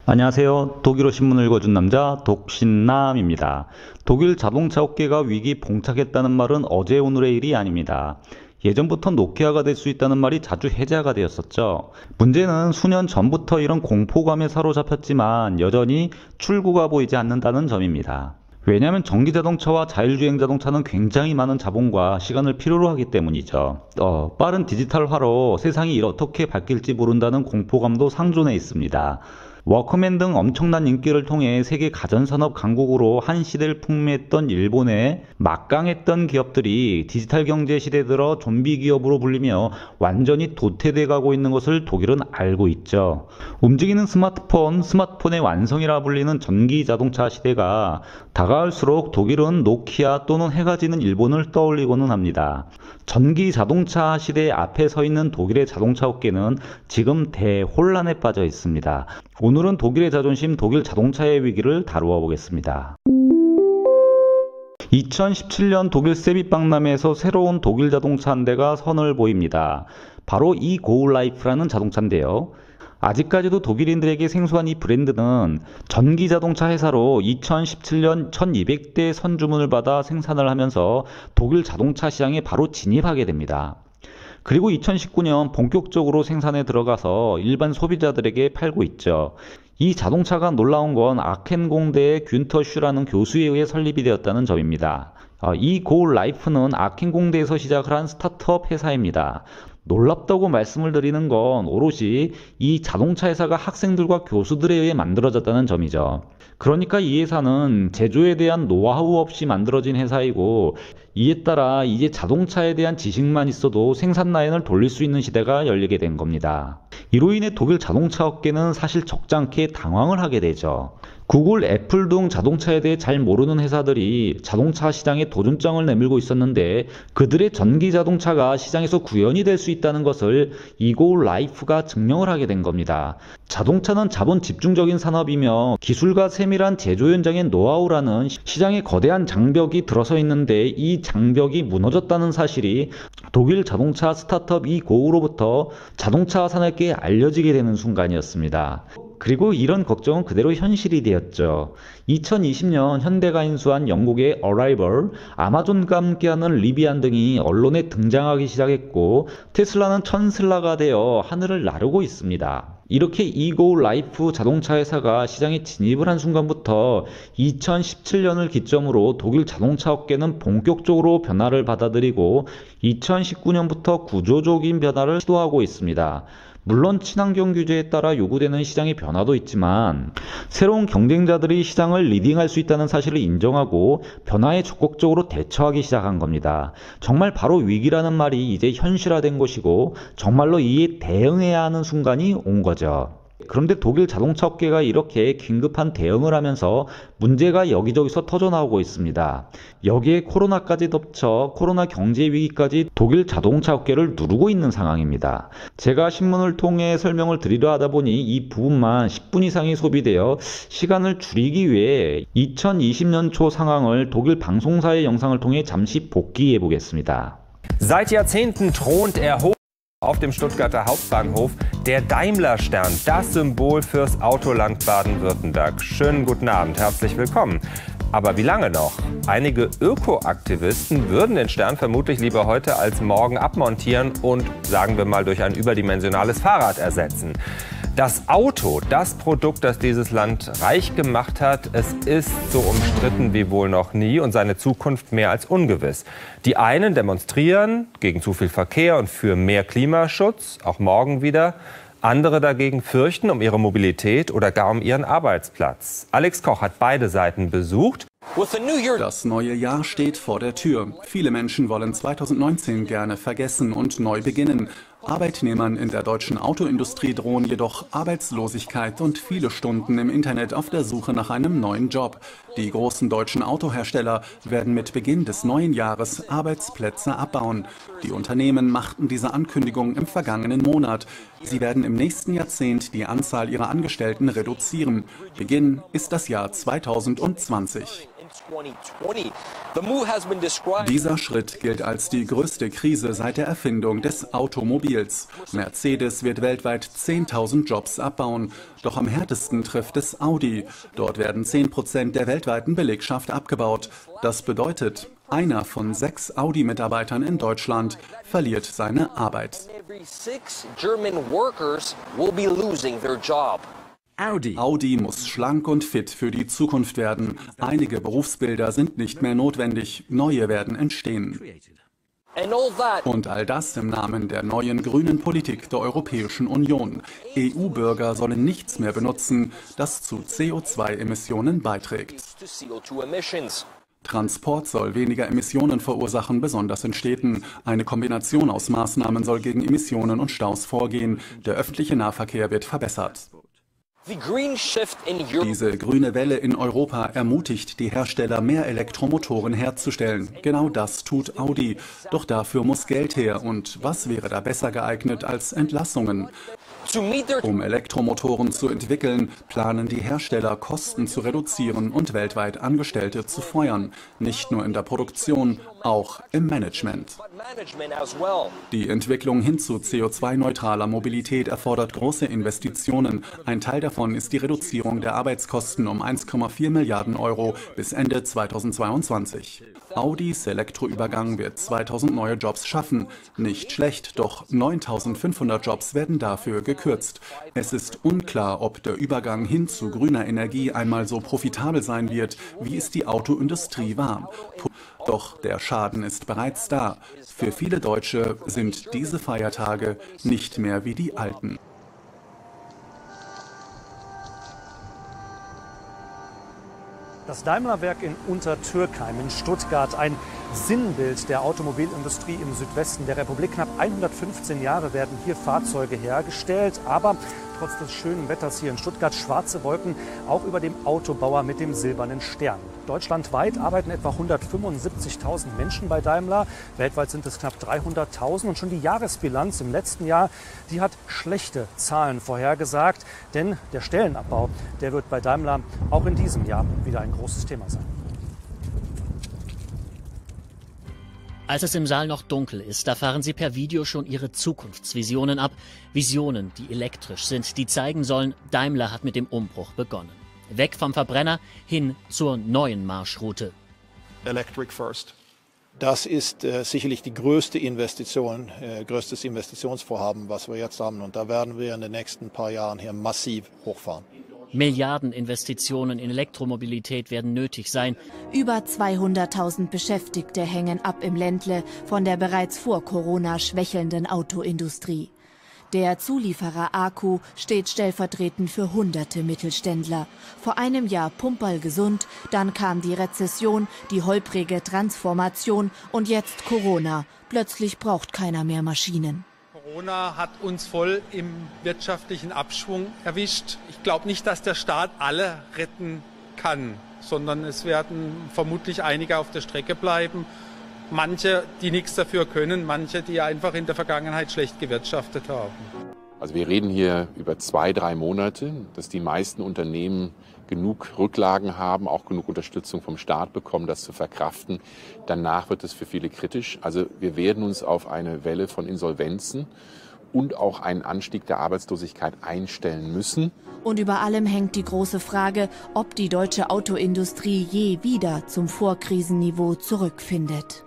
안녕하세요. 독일어 신문을 읽어준 남자 독신남입니다. 독일 자동차 업계가 위기 봉착했다는 말은 어제 오늘의 일이 아닙니다. 예전부터 노키아가 될 수 있다는 말이 자주 해제가 되었었죠. 문제는 수년 전부터 이런 공포감에 사로잡혔지만 여전히 출구가 보이지 않는다는 점입니다. 왜냐하면 전기자동차와 자율주행 자동차는 굉장히 많은 자본과 시간을 필요로 하기 때문이죠. 빠른 디지털화로 세상이 어떻게 바뀔지 모른다는 공포감도 상존해 있습니다. 워크맨 등 엄청난 인기를 통해 세계 가전산업 강국으로 한 시대를 풍미했던 일본의 막강했던 기업들이 디지털 경제 시대 들어 좀비 기업으로 불리며 완전히 도태돼 가고 있는 것을 독일은 알고 있죠. 움직이는 스마트폰의 완성이라 불리는 전기 자동차 시대가 다가올수록 독일은 노키아 또는 해가 지는 일본을 떠올리고는 합니다. 전기 자동차 시대 앞에 서 있는 독일의 자동차 업계는 지금 대혼란에 빠져 있습니다. 오늘은 독일의 자존심, 독일 자동차의 위기를 다루어 보겠습니다. 2017년 독일 세비박람회에서 새로운 독일 자동차 한 대가 선을 보입니다. 바로 이 고울라이프라는 자동차인데요. 아직까지도 독일인들에게 생소한 이 브랜드는 전기 자동차 회사로 2017년 1200대 선주문을 받아 생산을 하면서 독일 자동차 시장에 바로 진입하게 됩니다. 그리고 2019년 본격적으로 생산에 들어가서 일반 소비자들에게 팔고 있죠. 이 자동차가 놀라운 건 아켄 공대의 균터 슈라는 교수에 의해 설립이 되었다는 점입니다. 이 고울라이프는 아켄 공대에서 시작을 한 스타트업 회사입니다. 놀랍다고 말씀을 드리는 건 오롯이 이 자동차 회사가 학생들과 교수들에 의해 만들어졌다는 점이죠. 그러니까 이 회사는 제조에 대한 노하우 없이 만들어진 회사이고, 이에 따라 이제 자동차에 대한 지식만 있어도 생산 라인을 돌릴 수 있는 시대가 열리게 된 겁니다. 이로 인해 독일 자동차 업계는 사실 적잖게 당황을 하게 되죠. 구글, 애플 등 자동차에 대해 잘 모르는 회사들이 자동차 시장에 도전장을 내밀고 있었는데 그들의 전기 자동차가 시장에서 구현이 될 수 있다는 것을 이고라이프가 증명을 하게 된 겁니다. 자동차는 자본 집중적인 산업이며 기술과 세밀한 제조 현장의 노하우라는 시장에 거대한 장벽이 들어서 있는데 이 장벽이 무너졌다는 사실이 독일 자동차 스타트업 이고우로부터 자동차 산업계에 알려지게 되는 순간이었습니다. 그리고 이런 걱정은 그대로 현실이 되었죠. 2020년 현대가 인수한 영국의 어라이벌, 아마존과 함께하는 리비안 등이 언론에 등장하기 시작했고 테슬라는 천슬라가 되어 하늘을 나르고 있습니다. 이렇게 이고라이프 자동차 회사가 시장에 진입을 한 순간부터 2017년을 기점으로 독일 자동차 업계는 본격적으로 변화를 받아들이고 2019년부터 구조적인 변화를 시도하고 있습니다. 물론 친환경 규제에 따라 요구되는 시장의 변화도 있지만 새로운 경쟁자들이 시장을 리딩할 수 있다는 사실을 인정하고 변화에 적극적으로 대처하기 시작한 겁니다. 정말 바로 위기라는 말이 이제 현실화된 것이고 정말로 이에 대응해야 하는 순간이 온 거죠. 그런데 독일 자동차 업계가 이렇게 긴급한 대응을 하면서 문제가 여기저기서 터져나오고 있습니다. 여기에 코로나까지 덮쳐 코로나 경제 위기까지 독일 자동차 업계를 누르고 있는 상황입니다. 제가 신문을 통해 설명을 드리려 하다 보니 이 부분만 10분 이상이 소비되어 시간을 줄이기 위해 2020년 초 상황을 독일 방송사의 영상을 통해 잠시 복기해 보겠습니다. Seit Jahrzehnten thront er hoch auf dem Stuttgarter Hauptbahnhof, der Daimler-Stern, das Symbol fürs Autoland Baden-Württemberg. Schönen guten Abend, herzlich willkommen. Aber wie lange noch? Einige Ökoaktivisten würden den Stern vermutlich lieber heute als morgen abmontieren und, sagen wir mal, durch ein überdimensionales Fahrrad ersetzen. Das Auto, das Produkt, das dieses Land reich gemacht hat, es ist so umstritten wie wohl noch nie und seine Zukunft mehr als ungewiss. Die einen demonstrieren gegen zu viel Verkehr und für mehr Klimaschutz, auch morgen wieder. Andere dagegen fürchten um ihre Mobilität oder gar um ihren Arbeitsplatz. Alex Koch hat beide Seiten besucht. Das neue Jahr steht vor der Tür. Viele Menschen wollen 2019 gerne vergessen und neu beginnen. Arbeitnehmern in der deutschen Autoindustrie drohen jedoch Arbeitslosigkeit und viele Stunden im Internet auf der Suche nach einem neuen Job. Die großen deutschen Autohersteller werden mit Beginn des neuen Jahres Arbeitsplätze abbauen. Die Unternehmen machten diese Ankündigung im vergangenen Monat. Sie werden im nächsten Jahrzehnt die Anzahl ihrer Angestellten reduzieren. Beginn ist das Jahr 2020. Dieser Schritt gilt als die größte Krise seit der Erfindung des Automobils. Mercedes wird weltweit 10.000 Jobs abbauen. Doch am härtesten trifft es Audi. Dort werden 10% der weltweiten Belegschaft abgebaut. Das bedeutet, einer von 6 Audi-Mitarbeitern in Deutschland verliert seine Arbeit. Audi muss schlank und fit für die Zukunft werden. Einige Berufsbilder sind nicht mehr notwendig, neue werden entstehen. Und all das im Namen der neuen grünen Politik der Europäischen Union. EU-Bürger sollen nichts mehr benutzen, das zu CO2-Emissionen beiträgt. Transport soll weniger Emissionen verursachen, besonders in Städten. Eine Kombination aus Maßnahmen soll gegen Emissionen und Staus vorgehen. Der öffentliche Nahverkehr wird verbessert. Diese grüne Welle in Europa ermutigt die Hersteller, mehr Elektromotoren herzustellen. Genau das tut Audi. Doch dafür muss Geld her. Und was wäre da besser geeignet als Entlassungen? Um Elektromotoren zu entwickeln, planen die Hersteller, Kosten zu reduzieren und weltweit Angestellte zu feuern. Nicht nur in der Produktion, auch im Management. Die Entwicklung hin zu CO2-neutraler Mobilität erfordert große Investitionen. Ein Teil davon ist die Reduzierung der Arbeitskosten um 1,4 Milliarden Euro bis Ende 2022. Audis Elektroübergang wird 2000 neue Jobs schaffen. Nicht schlecht, doch 9.500 Jobs werden dafür gekürzt. Es ist unklar, ob der Übergang hin zu grüner Energie einmal so profitabel sein wird, wie es die Autoindustrie war. Doch der Schaden ist bereits da. Für viele Deutsche sind diese Feiertage nicht mehr wie die alten. Das Daimler-Werk in Untertürkheim in Stuttgart, ein Sinnbild der Automobilindustrie im Südwesten der Republik. Knapp 115 Jahre werden hier Fahrzeuge hergestellt, aber trotz des schönen Wetters hier in Stuttgart schwarze Wolken auch über dem Autobauer mit dem silbernen Stern. Deutschlandweit arbeiten etwa 175.000 Menschen bei Daimler. Weltweit sind es knapp 300.000. Und schon die Jahresbilanz im letzten Jahr, die hat schlechte Zahlen vorhergesagt. Denn der Stellenabbau, der wird bei Daimler auch in diesem Jahr wieder ein großes Thema sein. Als es im Saal noch dunkel ist, da fahren sie per Video schon ihre Zukunftsvisionen ab. Visionen, die elektrisch sind, die zeigen sollen, Daimler hat mit dem Umbruch begonnen. Weg vom Verbrenner hin zur neuen Marschroute. Electric first. Das ist sicherlich die größte Investition, größtes Investitionsvorhaben, was wir jetzt haben. Und da werden wir in den nächsten paar Jahren hier massiv hochfahren. Milliardeninvestitionen in Elektromobilität werden nötig sein. Über 200.000 Beschäftigte hängen ab im Ländle von der bereits vor Corona schwächelnden Autoindustrie. Der Zulieferer Akku steht stellvertretend für hunderte Mittelständler. Vor einem Jahr Pumperl gesund, dann kam die Rezession, die holprige Transformation und jetzt Corona. Plötzlich braucht keiner mehr Maschinen. Corona hat uns voll im wirtschaftlichen Abschwung erwischt. Ich glaube nicht, dass der Staat alle retten kann, sondern es werden vermutlich einige auf der Strecke bleiben. Manche, die nichts dafür können, manche, die einfach in der Vergangenheit schlecht gewirtschaftet haben. Also wir reden hier über 2-3 Monate, dass die meisten Unternehmen genug Rücklagen haben, auch genug Unterstützung vom Staat bekommen, das zu verkraften. Danach wird es für viele kritisch. Also wir werden uns auf eine Welle von Insolvenzen und auch einen Anstieg der Arbeitslosigkeit einstellen müssen. Und über allem hängt die große Frage, ob die deutsche Autoindustrie je wieder zum Vorkrisenniveau zurückfindet.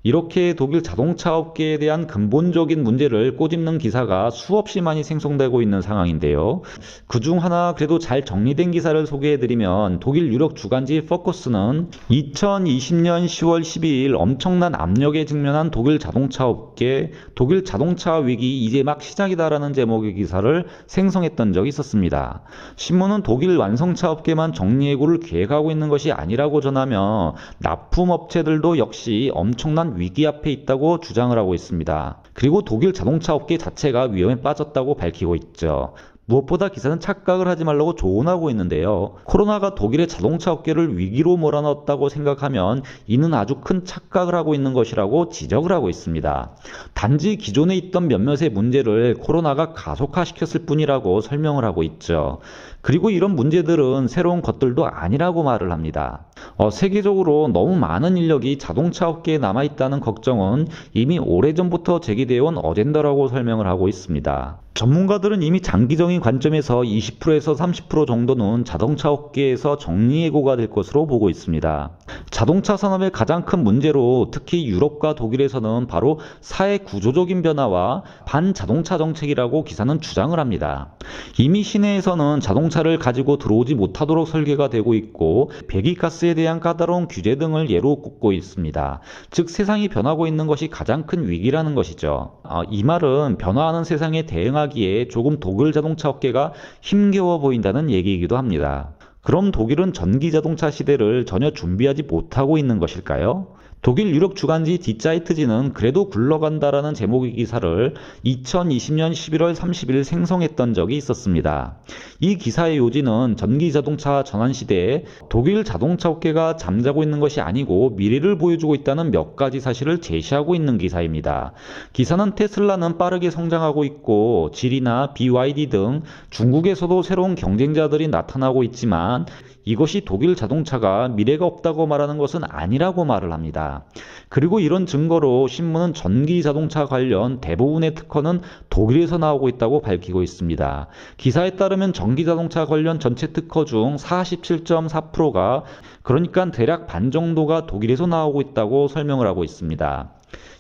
이렇게 독일 자동차 업계에 대한 근본적인 문제를 꼬집는 기사가 수없이 많이 생성되고 있는 상황인데요. 그중 하나 그래도 잘 정리된 기사를 소개해드리면 독일 유력 주간지 포커스는 2020년 10월 12일 엄청난 압력에 직면한 독일 자동차 업계, 독일 자동차 위기 이제 막 시작이다라는 제목의 기사를 생성했던 적이 있었습니다. 신문은 독일 완성차 업계만 정리해고를 계획하고 있는 것이 아니라고 전하며 납품업체들도 역시 엄청난 위기 앞에 있다고 주장을 하고 있습니다. 그리고 독일 자동차 업계 자체가 위험에 빠졌다고 밝히고 있죠. 무엇보다 기사는 착각을 하지 말라고 조언하고 있는데요. 코로나가 독일의 자동차 업계를 위기로 몰아넣었다고 생각하면 이는 아주 큰 착각을 하고 있는 것이라고 지적을 하고 있습니다. 단지 기존에 있던 몇몇의 문제를 코로나가 가속화시켰을 뿐이라고 설명을 하고 있죠. 그리고 이런 문제들은 새로운 것들도 아니라고 말을 합니다. 세계적으로 너무 많은 인력이 자동차 업계에 남아있다는 걱정은 이미 오래전부터 제기되어 온 어젠다라고 설명을 하고 있습니다. 전문가들은 이미 장기적인 관점에서 20%에서 30% 정도는 자동차 업계에서 정리해고가 될 것으로 보고 있습니다. 자동차 산업의 가장 큰 문제로 특히 유럽과 독일에서는 바로 사회 구조적인 변화와 반자동차 정책이라고 기사는 주장을 합니다. 이미 시내에서는 자동차를 가지고 들어오지 못하도록 설계가 되고 있고 배기가스에 대한 까다로운 규제 등을 예로 꼽고 있습니다. 즉 세상이 변하고 있는 것이 가장 큰 위기라는 것이죠. 이 말은 변화하는 세상에 대응하기에 조금 독일 자동차 업계가 힘겨워 보인다는 얘기이기도 합니다. 그럼 독일은 전기자동차 시대를 전혀 준비하지 못하고 있는 것일까요? 독일 유력 주간지 디자이트지는 그래도 굴러간다라는 제목의 기사를 2020년 11월 30일 생성했던 적이 있었습니다. 이 기사의 요지는 전기자동차 전환 시대에 독일 자동차 업계가 잠자고 있는 것이 아니고 미래를 보여주고 있다는 몇 가지 사실을 제시하고 있는 기사입니다. 기사는 테슬라는 빠르게 성장하고 있고 지리나 BYD 등 중국에서도 새로운 경쟁자들이 나타나고 있지만 이것이 독일 자동차가 미래가 없다고 말하는 것은 아니라고 말을 합니다. 그리고 이런 증거로 신문은 전기 자동차 관련 대부분의 특허는 독일에서 나오고 있다고 밝히고 있습니다. 기사에 따르면 전기 자동차 관련 전체 특허 중 47.4%가 그러니까 대략 반 정도가 독일에서 나오고 있다고 설명을 하고 있습니다.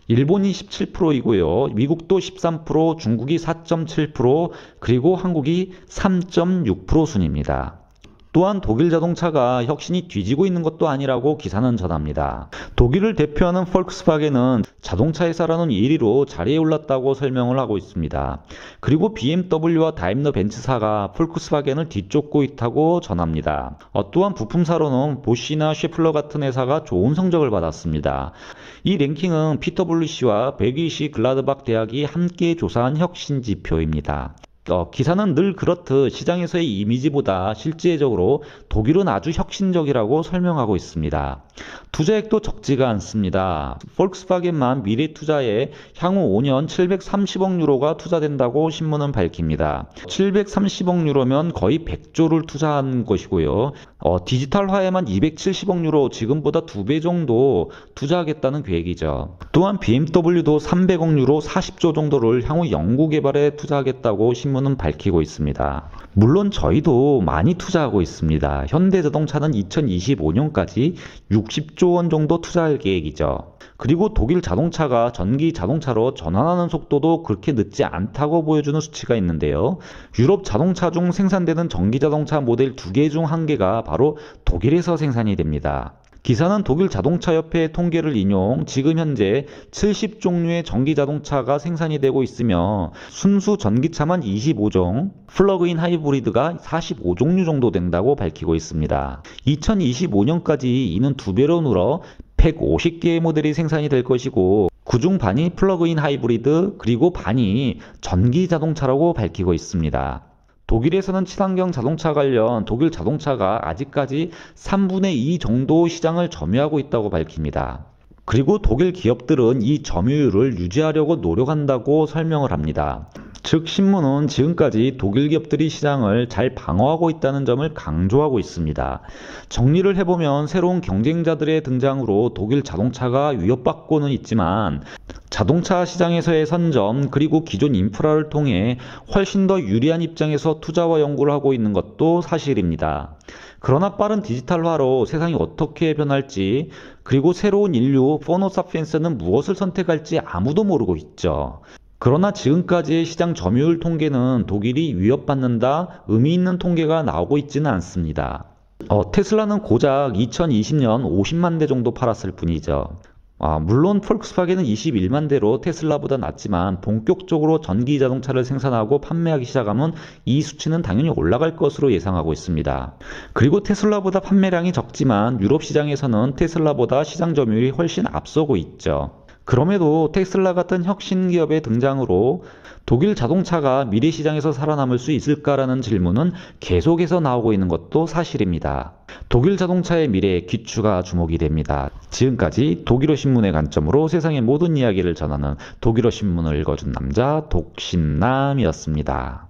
일본이 17%이고요. 미국도 13%, 중국이 4.7%, 그리고 한국이 3.6% 순입니다. 또한 독일 자동차가 혁신이 뒤지고 있는 것도 아니라고 기사는 전합니다. 독일을 대표하는 폴크스바겐은 자동차 회사라는 1위로 자리에 올랐다고 설명을 하고 있습니다. 그리고 BMW와 다임러 벤츠사가 폴크스바겐을 뒤쫓고 있다고 전합니다. 또한 부품사로는 보쉬나 셰플러 같은 회사가 좋은 성적을 받았습니다. 이 랭킹은 피터 블리시와 벨기시 글라드박 대학이 함께 조사한 혁신 지표입니다. 기사는 늘 그렇듯 시장에서의 이미지보다 실제적으로 독일은 아주 혁신적이라고 설명하고 있습니다. 투자액도 적지가 않습니다. 폴크스바겐만 미래 투자에 향후 5년 730억 유로가 투자된다고 신문은 밝힙니다. 730억 유로면 거의 100조를 투자한 것이고요. 디지털화에만 270억 유로, 지금보다 2배 정도 투자하겠다는 계획이죠. 또한 BMW도 300억 유로 40조 정도를 향후 연구개발에 투자하겠다고 신문은 밝히고 있습니다. 물론 저희도 많이 투자하고 있습니다. 현대자동차는 2025년까지 60조 원 정도 투자할 계획이죠. 그리고 독일 자동차가 전기 자동차로 전환하는 속도도 그렇게 늦지 않다고 보여주는 수치가 있는데요. 유럽 자동차 중 생산되는 전기 자동차 모델 2개 중 1개가 바로 독일에서 생산이 됩니다. 기사는 독일 자동차협회의 통계를 인용, 지금 현재 70종류의 전기자동차가 생산이 되고 있으며 순수 전기차만 25종, 플러그인 하이브리드가 45종류 정도 된다고 밝히고 있습니다. 2025년까지 이는 2배로 늘어 150개의 모델이 생산이 될 것이고 그중 반이 플러그인 하이브리드 그리고 반이 전기자동차라고 밝히고 있습니다. 독일에서는 친환경 자동차 관련 독일 자동차가 아직까지 3분의 2 정도 시장을 점유하고 있다고 밝힙니다. 그리고 독일 기업들은 이 점유율을 유지하려고 노력한다고 설명을 합니다. 즉 신문은 지금까지 독일 기업들이 시장을 잘 방어하고 있다는 점을 강조하고 있습니다. 정리를 해보면 새로운 경쟁자들의 등장으로 독일 자동차가 위협받고는 있지만 자동차 시장에서의 선점 그리고 기존 인프라를 통해 훨씬 더 유리한 입장에서 투자와 연구를 하고 있는 것도 사실입니다. 그러나 빠른 디지털화로 세상이 어떻게 변할지 그리고 새로운 인류 포노사피엔스는 무엇을 선택할지 아무도 모르고 있죠. 그러나 지금까지의 시장 점유율 통계는 독일이 위협받는다 의미 있는 통계가 나오고 있지는 않습니다. 테슬라는 고작 2020년 50만 대 정도 팔았을 뿐이죠. 물론 폴크스바겐은 21만 대로 테슬라보다 낮지만 본격적으로 전기 자동차를 생산하고 판매하기 시작하면 이 수치는 당연히 올라갈 것으로 예상하고 있습니다. 그리고 테슬라보다 판매량이 적지만 유럽 시장에서는 테슬라보다 시장 점유율이 훨씬 앞서고 있죠. 그럼에도 테슬라 같은 혁신 기업의 등장으로 독일 자동차가 미래 시장에서 살아남을 수 있을까라는 질문은 계속해서 나오고 있는 것도 사실입니다. 독일 자동차의 미래에 귀추가 주목이 됩니다. 지금까지 독일어 신문의 관점으로 세상의 모든 이야기를 전하는 독일어 신문을 읽어준 남자 독신남이었습니다.